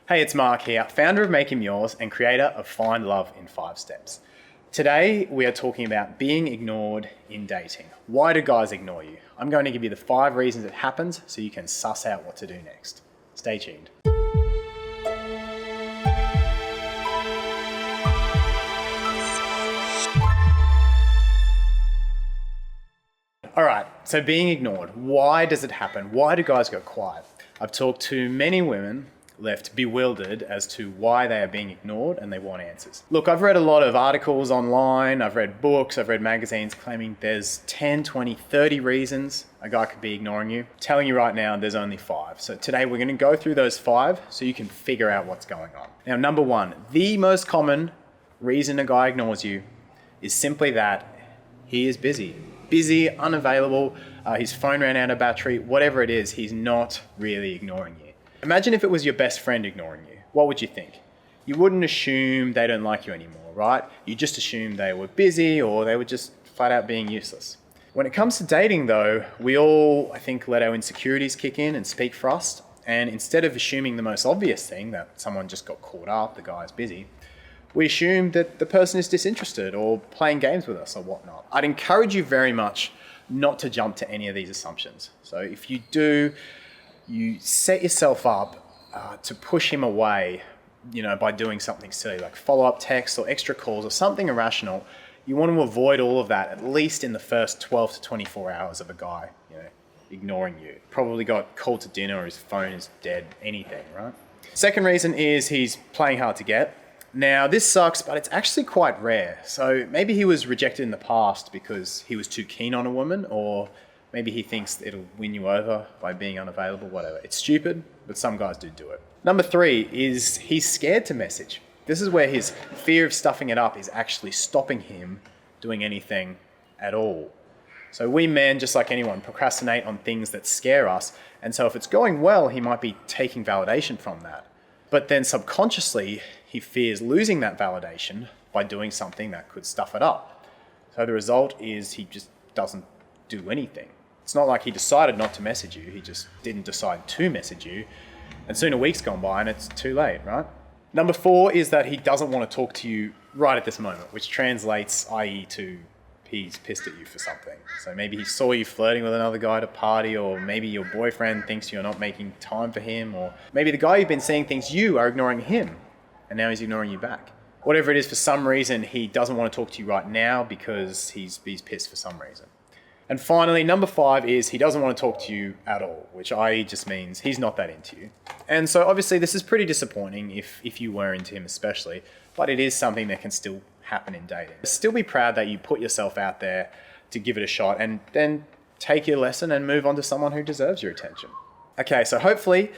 Hey, it's Mark here, founder of Make 'em Yours and creator of Find Love in 5 Steps. Today, we are talking about being ignored in dating. Why do guys ignore you? I'm going to give you the 5 reasons it happens so you can suss out what to do next. Stay tuned. All right, so being ignored. Why does it happen? Why do guys go quiet? I've talked to many women left bewildered as to why they are being ignored and they want answers. Look, I've read a lot of articles online, I've read books, I've read magazines claiming there's 10, 20, 30 reasons a guy could be ignoring you. I'm telling you right now, there's only 5. So today we're gonna go through those 5 so you can figure out what's going on. Now, number 1, the most common reason a guy ignores you is simply that he is busy. Busy, unavailable, his phone ran out of battery, whatever it is, he's not really ignoring you. Imagine if it was your best friend ignoring you. What would you think? You wouldn't assume they don't like you anymore, right? You just assume they were busy or they were just flat out being useless. When it comes to dating though, we all, I think, let our insecurities kick in and speak for us. And instead of assuming the most obvious thing, that someone just got caught up, the guy's busy, we assume that the person is disinterested or playing games with us or whatnot. I'd encourage you very much not to jump to any of these assumptions. So if you do, you set yourself up to push him away, by doing something silly like follow-up texts or extra calls or something irrational. You want to avoid all of that, at least in the first 12 to 24 hours of a guy, ignoring you. Probably got called to dinner or his phone is dead, anything, right? Second reason is he's playing hard to get. Now, this sucks, but it's actually quite rare. So maybe he was rejected in the past because he was too keen on a woman, or maybe he thinks it'll win you over by being unavailable, whatever. It's stupid, but some guys do it. Number 3 is he's scared to message. This is where his fear of stuffing it up is actually stopping him doing anything at all. So we men, just like anyone, procrastinate on things that scare us. And so if it's going well, he might be taking validation from that. But then subconsciously, he fears losing that validation by doing something that could stuff it up. So the result is he just doesn't do anything. It's not like he decided not to message you, he just didn't decide to message you. And soon a week's gone by and it's too late, right? Number 4 is that he doesn't want to talk to you right at this moment, which translates, i.e. to he's pissed at you for something. So maybe he saw you flirting with another guy at a party, or maybe your boyfriend thinks you're not making time for him, or maybe the guy you've been seeing thinks you are ignoring him and now he's ignoring you back. Whatever it is, for some reason, he doesn't want to talk to you right now because he's pissed for some reason. And finally, number 5 is he doesn't want to talk to you at all, which i.e. just means he's not that into you. And so obviously this is pretty disappointing if you were into him especially, but it is something that can still happen in dating. Still be proud that you put yourself out there to give it a shot and then take your lesson and move on to someone who deserves your attention. Okay, so hopefully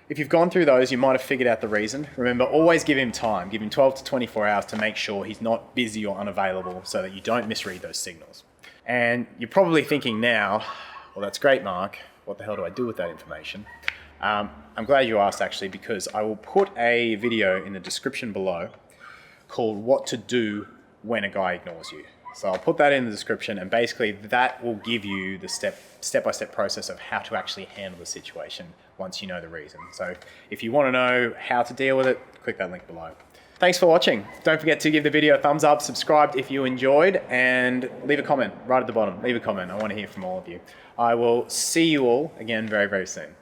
if you've gone through those, you might have figured out the reason. Remember, always give him time. Give him 12 to 24 hours to make sure he's not busy or unavailable so that you don't misread those signals. And you're probably thinking now, well, that's great, Mark. What the hell do I do with that information? I'm glad you asked, actually, because I will put a video in the description below called What to Do When a Guy Ignores You. So I'll put that in the description, and basically that will give you the step-by-step process of how to actually handle the situation once you know the reason. So if you want to know how to deal with it, click that link below. Thanks for watching. Don't forget to give the video a thumbs up, subscribe if you enjoyed, and leave a comment right at the bottom. Leave a comment. I want to hear from all of you. I will see you all again very, very soon.